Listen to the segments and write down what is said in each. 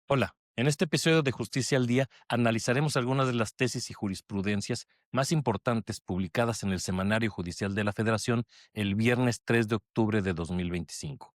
Hola, en este episodio de Justicia al Día analizaremos algunas de las tesis y jurisprudencias más importantes publicadas en el Semanario Judicial de la Federación el viernes 3 de octubre de 2025.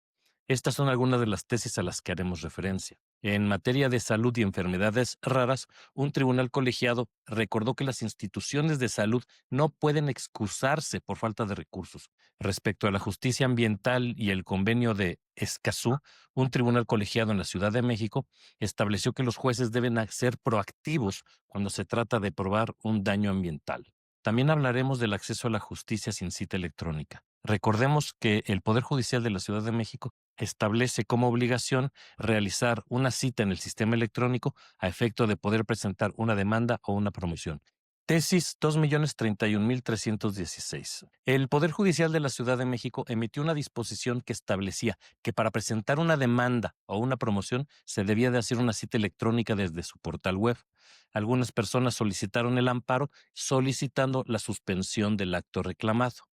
Estas son algunas de las tesis a las que haremos referencia. En materia de salud y enfermedades raras, un tribunal colegiado recordó que las instituciones de salud no pueden excusarse por falta de recursos. Respecto a la justicia ambiental y el convenio de Escazú, un tribunal colegiado en la Ciudad de México estableció que los jueces deben ser proactivos cuando se trata de probar un daño ambiental. También hablaremos del acceso a la justicia sin cita electrónica. Recordemos que el Poder Judicial de la Ciudad de México establece como obligación realizar una cita en el sistema electrónico a efecto de poder presentar una demanda o una promoción. Tesis 2.031.316. El Poder Judicial de la Ciudad de México emitió una disposición que establecía que para presentar una demanda o una promoción se debía de hacer una cita electrónica desde su portal web. Algunas personas solicitaron el amparo solicitando la suspensión del acto reclamado.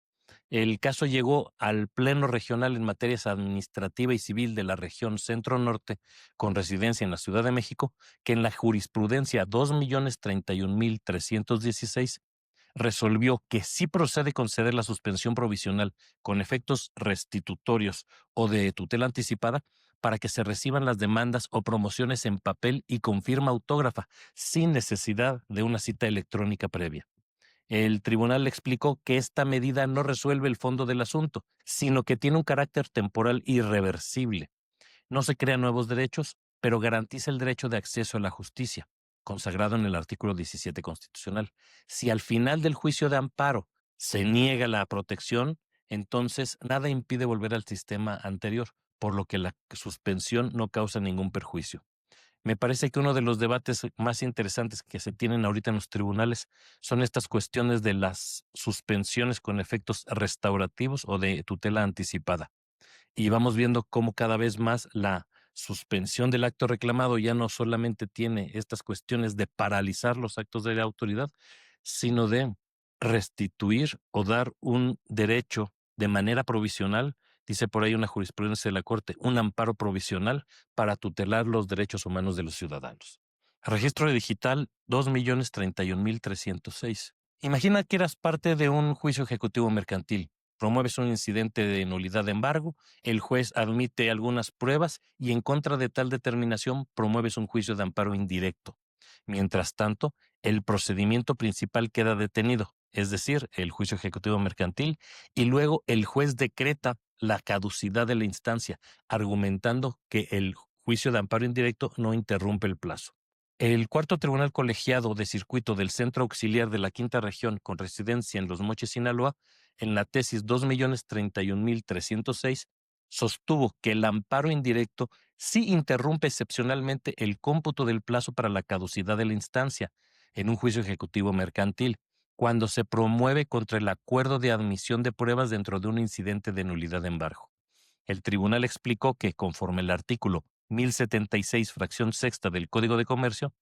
El caso llegó al Pleno Regional en Materias Administrativa y Civil de la región Centro-Norte, con residencia en la Ciudad de México, que en la jurisprudencia 2.031.316 resolvió que sí procede conceder la suspensión provisional con efectos restitutorios o de tutela anticipada para que se reciban las demandas o promociones en papel y con firma autógrafa, sin necesidad de una cita electrónica previa. El tribunal explicó que esta medida no resuelve el fondo del asunto, sino que tiene un carácter temporal irreversible. No se crean nuevos derechos, pero garantiza el derecho de acceso a la justicia, consagrado en el artículo 17 constitucional. Si al final del juicio de amparo se niega la protección, entonces nada impide volver al sistema anterior, por lo que la suspensión no causa ningún perjuicio. Me parece que uno de los debates más interesantes que se tienen ahorita en los tribunales son estas cuestiones de las suspensiones con efectos restaurativos o de tutela anticipada. Y vamos viendo cómo cada vez más la suspensión del acto reclamado ya no solamente tiene estas cuestiones de paralizar los actos de la autoridad, sino de restituir o dar un derecho de manera provisional, dice por ahí una jurisprudencia de la Corte, un amparo provisional para tutelar los derechos humanos de los ciudadanos. Registro digital 2.031.306. Imagina que eras parte de un juicio ejecutivo mercantil. Promueves un incidente de nulidad de embargo, el juez admite algunas pruebas y en contra de tal determinación promueves un juicio de amparo indirecto. Mientras tanto, el procedimiento principal queda detenido, es decir, el juicio ejecutivo mercantil, y luego el juez decreta la caducidad de la instancia, argumentando que el juicio de amparo indirecto no interrumpe el plazo. El cuarto tribunal colegiado de circuito del Centro Auxiliar de la Quinta Región con residencia en Los Mochis, Sinaloa, en la tesis 2.031.306, sostuvo que el amparo indirecto sí interrumpe excepcionalmente el cómputo del plazo para la caducidad de la instancia en un juicio ejecutivo mercantil, cuando se promueve contra el acuerdo de admisión de pruebas dentro de un incidente de nulidad de embargo. El tribunal explicó que, conforme el artículo 1076, fracción sexta del Código de Comercio,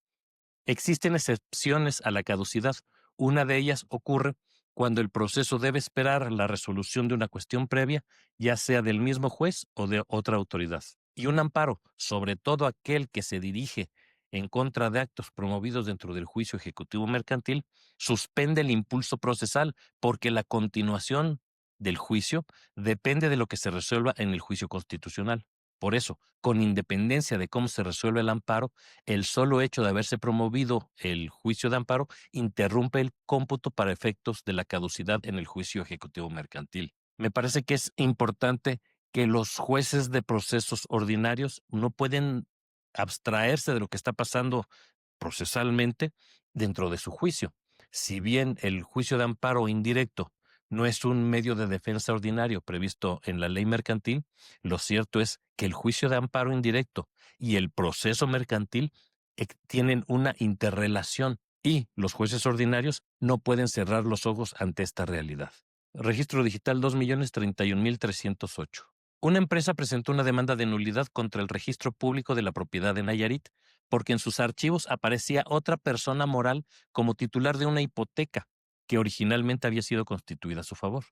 existen excepciones a la caducidad. Una de ellas ocurre cuando el proceso debe esperar la resolución de una cuestión previa, ya sea del mismo juez o de otra autoridad. Y un amparo, sobre todo aquel que se dirige en contra de actos promovidos dentro del juicio ejecutivo mercantil, suspende el impulso procesal porque la continuación del juicio depende de lo que se resuelva en el juicio constitucional. Por eso, con independencia de cómo se resuelve el amparo, el solo hecho de haberse promovido el juicio de amparo interrumpe el cómputo para efectos de la caducidad en el juicio ejecutivo mercantil. Me parece que es importante que los jueces de procesos ordinarios no pueden abstraerse de lo que está pasando procesalmente dentro de su juicio. Si bien el juicio de amparo indirecto no es un medio de defensa ordinario previsto en la ley mercantil, lo cierto es que el juicio de amparo indirecto y el proceso mercantil tienen una interrelación y los jueces ordinarios no pueden cerrar los ojos ante esta realidad. Registro digital 2.031.308. Una empresa presentó una demanda de nulidad contra el registro público de la propiedad de Nayarit porque en sus archivos aparecía otra persona moral como titular de una hipoteca que originalmente había sido constituida a su favor.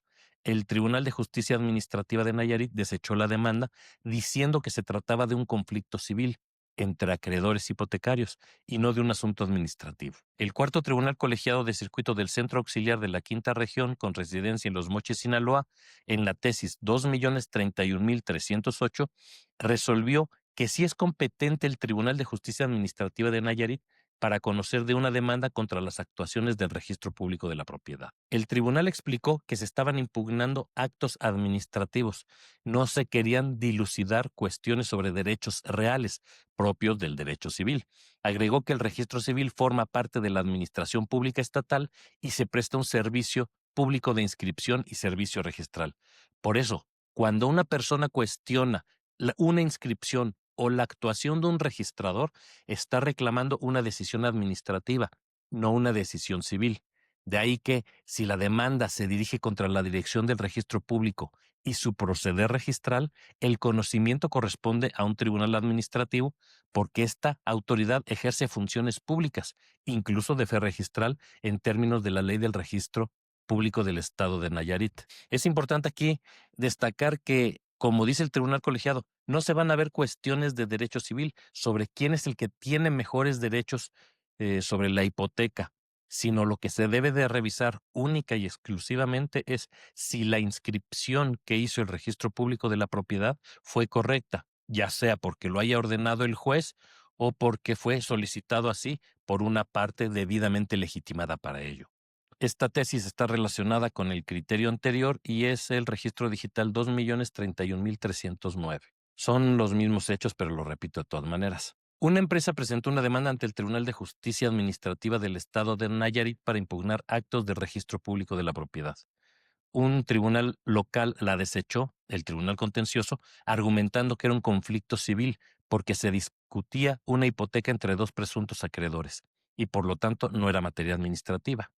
El Tribunal de Justicia Administrativa de Nayarit desechó la demanda diciendo que se trataba de un conflicto civil entre acreedores hipotecarios y no de un asunto administrativo. El cuarto tribunal colegiado de circuito del Centro Auxiliar de la Quinta Región, con residencia en Los Mochis, Sinaloa, en la tesis 2.031.308, resolvió que sí es competente el Tribunal de Justicia Administrativa de Nayarit para conocer de una demanda contra las actuaciones del Registro Público de la Propiedad. El tribunal explicó que se estaban impugnando actos administrativos, no se querían dilucidar cuestiones sobre derechos reales propios del derecho civil. Agregó que el registro civil forma parte de la administración pública estatal y se presta un servicio público de inscripción y servicio registral. Por eso, cuando una persona cuestiona una inscripción o la actuación de un registrador, está reclamando una decisión administrativa, no una decisión civil. De ahí que, si la demanda se dirige contra la dirección del registro público y su proceder registral, el conocimiento corresponde a un tribunal administrativo porque esta autoridad ejerce funciones públicas, incluso de fe registral, en términos de la Ley del Registro Público del Estado de Nayarit. Es importante aquí destacar que, como dice el tribunal colegiado, no se van a ver cuestiones de derecho civil sobre quién es el que tiene mejores derechos sobre la hipoteca, sino lo que se debe de revisar única y exclusivamente es si la inscripción que hizo el registro público de la propiedad fue correcta, ya sea porque lo haya ordenado el juez o porque fue solicitado así por una parte debidamente legitimada para ello. Esta tesis está relacionada con el criterio anterior y es el registro digital 2.031.309. Son los mismos hechos, pero lo repito de todas maneras. Una empresa presentó una demanda ante el Tribunal de Justicia Administrativa del Estado de Nayarit para impugnar actos de registro público de la propiedad. Un tribunal local la desechó, el tribunal contencioso, argumentando que era un conflicto civil porque se discutía una hipoteca entre dos presuntos acreedores y por lo tanto no era materia administrativa.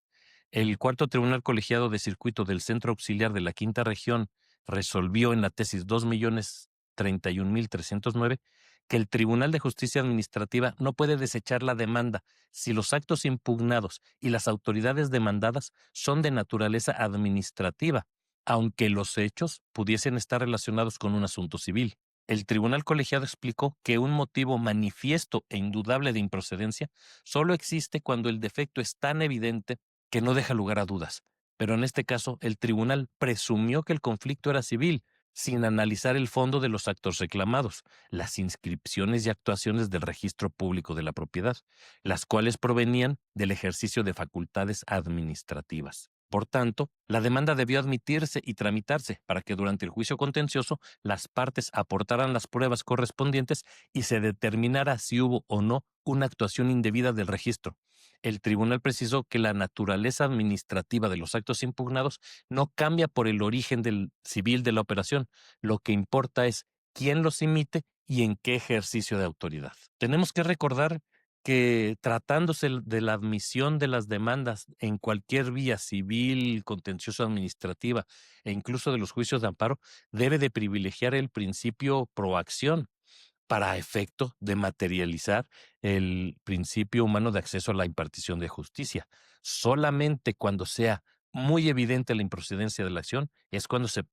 El cuarto tribunal colegiado de circuito del Centro Auxiliar de la Quinta Región resolvió en la tesis 2.031.309 que el Tribunal de Justicia Administrativa no puede desechar la demanda si los actos impugnados y las autoridades demandadas son de naturaleza administrativa, aunque los hechos pudiesen estar relacionados con un asunto civil. El tribunal colegiado explicó que un motivo manifiesto e indudable de improcedencia solo existe cuando el defecto es tan evidente que no deja lugar a dudas. Pero en este caso, el tribunal presumió que el conflicto era civil, sin analizar el fondo de los actos reclamados, las inscripciones y actuaciones del registro público de la propiedad, las cuales provenían del ejercicio de facultades administrativas. Por tanto, la demanda debió admitirse y tramitarse para que durante el juicio contencioso las partes aportaran las pruebas correspondientes y se determinara si hubo o no una actuación indebida del registro. El tribunal precisó que la naturaleza administrativa de los actos impugnados no cambia por el origen del civil de la operación. Lo que importa es quién los emite y en qué ejercicio de autoridad. Tenemos que recordar que tratándose de la admisión de las demandas en cualquier vía civil, contencioso administrativa e incluso de los juicios de amparo, debe de privilegiar el principio proacción para efecto de materializar el principio humano de acceso a la impartición de justicia. Solamente cuando sea muy evidente la improcedencia de la acción es cuando se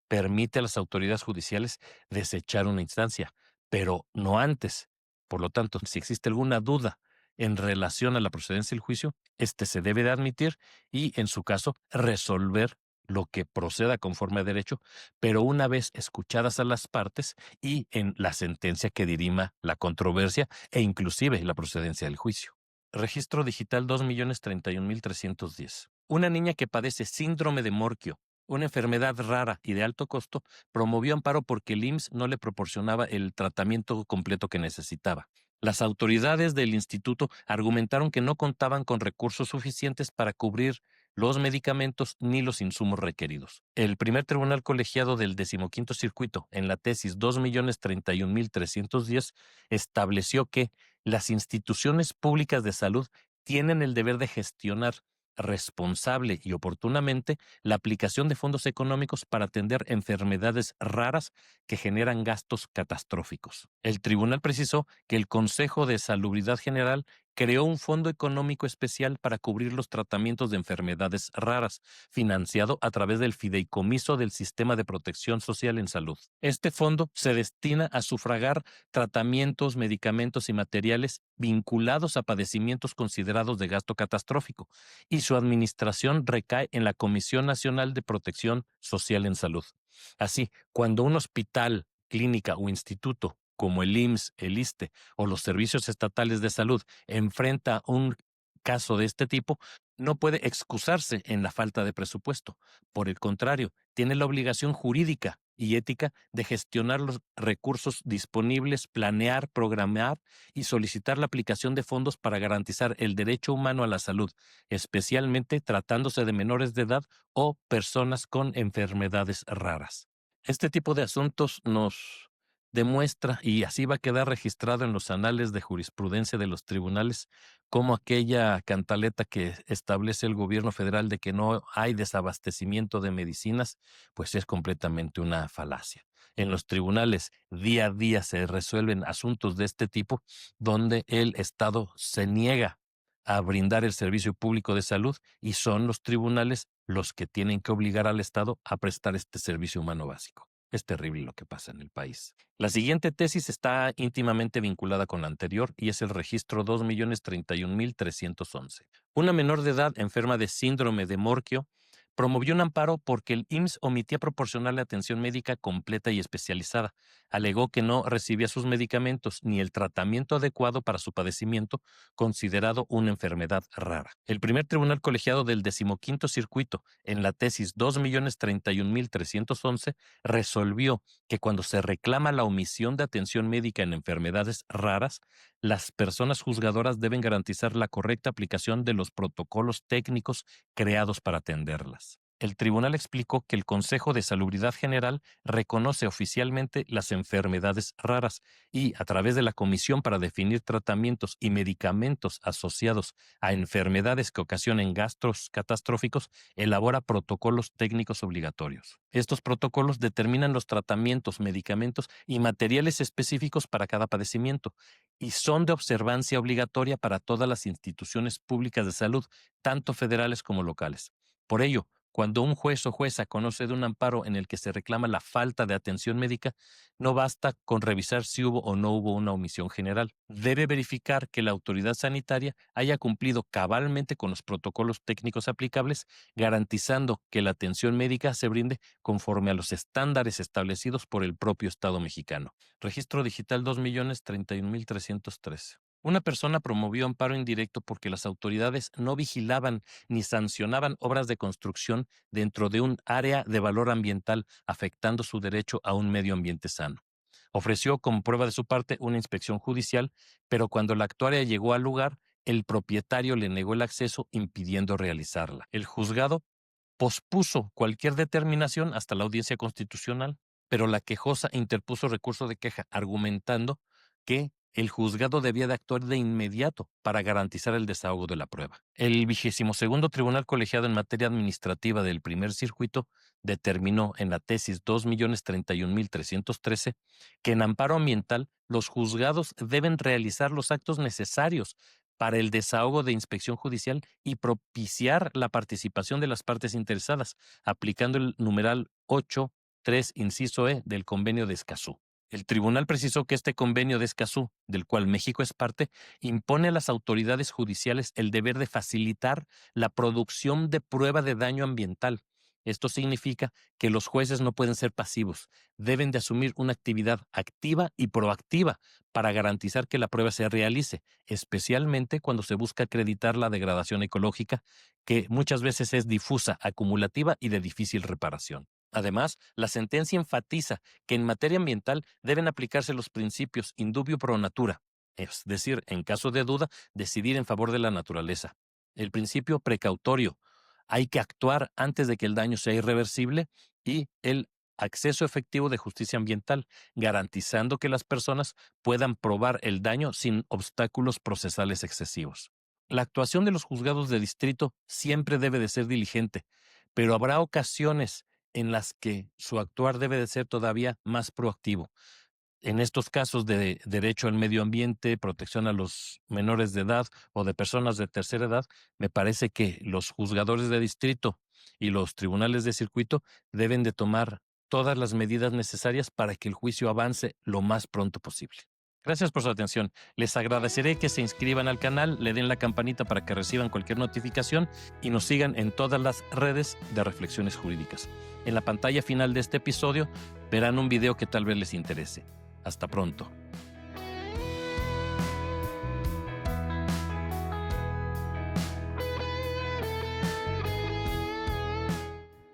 permite a las autoridades judiciales desechar una instancia, pero no antes. Por lo tanto, si existe alguna duda en relación a la procedencia del juicio, este se debe de admitir y, en su caso, resolver lo que proceda conforme a derecho, pero una vez escuchadas a las partes y en la sentencia que dirima la controversia e inclusive la procedencia del juicio. Registro digital 2.031.310. Una niña que padece síndrome de Morquio, una enfermedad rara y de alto costo, promovió amparo porque el IMSS no le proporcionaba el tratamiento completo que necesitaba. Las autoridades del instituto argumentaron que no contaban con recursos suficientes para cubrir los medicamentos ni los insumos requeridos. El primer tribunal colegiado del 15º circuito, en la tesis 2.031.310, estableció que las instituciones públicas de salud tienen el deber de gestionar responsable y oportunamente la aplicación de fondos económicos para atender enfermedades raras que generan gastos catastróficos. El tribunal precisó que el Consejo de Salubridad General creó un fondo económico especial para cubrir los tratamientos de enfermedades raras, financiado a través del fideicomiso del Sistema de Protección Social en Salud. Este fondo se destina a sufragar tratamientos, medicamentos y materiales vinculados a padecimientos considerados de gasto catastrófico, y su administración recae en la Comisión Nacional de Protección Social en Salud. Así, cuando un hospital, clínica o instituto, como el IMSS, el ISSSTE o los servicios estatales de salud, enfrenta un caso de este tipo, no puede excusarse en la falta de presupuesto. Por el contrario, tiene la obligación jurídica y ética de gestionar los recursos disponibles, planear, programar y solicitar la aplicación de fondos para garantizar el derecho humano a la salud, especialmente tratándose de menores de edad o personas con enfermedades raras. Este tipo de asuntos nos demuestra, y así va a quedar registrado en los anales de jurisprudencia de los tribunales, como aquella cantaleta que establece el gobierno federal de que no hay desabastecimiento de medicinas, pues es completamente una falacia. En los tribunales día a día se resuelven asuntos de este tipo donde el Estado se niega a brindar el servicio público de salud, y son los tribunales los que tienen que obligar al Estado a prestar este servicio humano básico. Es terrible lo que pasa en el país. La siguiente tesis está íntimamente vinculada con la anterior y es el registro 2.031.311. Una menor de edad enferma de síndrome de Morquio promovió un amparo porque el IMSS omitía proporcionarle atención médica completa y especializada. Alegó que no recibía sus medicamentos ni el tratamiento adecuado para su padecimiento, considerado una enfermedad rara. El primer tribunal colegiado del 15º Circuito, en la tesis 2.031.311, resolvió que cuando se reclama la omisión de atención médica en enfermedades raras, las personas juzgadoras deben garantizar la correcta aplicación de los protocolos técnicos creados para atenderlas. El tribunal explicó que el Consejo de Salubridad General reconoce oficialmente las enfermedades raras y, a través de la Comisión para definir tratamientos y medicamentos asociados a enfermedades que ocasionen gastos catastróficos, elabora protocolos técnicos obligatorios. Estos protocolos determinan los tratamientos, medicamentos y materiales específicos para cada padecimiento y son de observancia obligatoria para todas las instituciones públicas de salud, tanto federales como locales. Por ello, cuando un juez o jueza conoce de un amparo en el que se reclama la falta de atención médica, no basta con revisar si hubo o no hubo una omisión general. Debe verificar que la autoridad sanitaria haya cumplido cabalmente con los protocolos técnicos aplicables, garantizando que la atención médica se brinde conforme a los estándares establecidos por el propio Estado mexicano. Registro digital 2.031.313. Una persona promovió amparo indirecto porque las autoridades no vigilaban ni sancionaban obras de construcción dentro de un área de valor ambiental, afectando su derecho a un medio ambiente sano. Ofreció como prueba de su parte una inspección judicial, pero cuando la actuaria llegó al lugar, el propietario le negó el acceso, impidiendo realizarla. El juzgado pospuso cualquier determinación hasta la audiencia constitucional, pero la quejosa interpuso recurso de queja argumentando que el juzgado debía de actuar de inmediato para garantizar el desahogo de la prueba. El 22º Tribunal Colegiado en Materia Administrativa del Primer Circuito determinó en la tesis 2.031.313 que en amparo ambiental los juzgados deben realizar los actos necesarios para el desahogo de inspección judicial y propiciar la participación de las partes interesadas, aplicando el numeral 8.3, inciso E del Convenio de Escazú. El tribunal precisó que este convenio de Escazú, del cual México es parte, impone a las autoridades judiciales el deber de facilitar la producción de prueba de daño ambiental. Esto significa que los jueces no pueden ser pasivos, deben de asumir una actividad activa y proactiva para garantizar que la prueba se realice, especialmente cuando se busca acreditar la degradación ecológica, que muchas veces es difusa, acumulativa y de difícil reparación. Además, la sentencia enfatiza que en materia ambiental deben aplicarse los principios in dubio pro natura, es decir, en caso de duda, decidir en favor de la naturaleza. El principio precautorio, hay que actuar antes de que el daño sea irreversible, y el acceso efectivo de justicia ambiental, garantizando que las personas puedan probar el daño sin obstáculos procesales excesivos. La actuación de los juzgados de distrito siempre debe de ser diligente, pero habrá ocasiones en las que su actuar debe de ser todavía más proactivo. En estos casos de derecho al medio ambiente, protección a los menores de edad o de personas de tercera edad, me parece que los juzgadores de distrito y los tribunales de circuito deben de tomar todas las medidas necesarias para que el juicio avance lo más pronto posible. Gracias por su atención. Les agradeceré que se inscriban al canal, le den la campanita para que reciban cualquier notificación y nos sigan en todas las redes de Reflexiones Jurídicas. En la pantalla final de este episodio verán un video que tal vez les interese. Hasta pronto.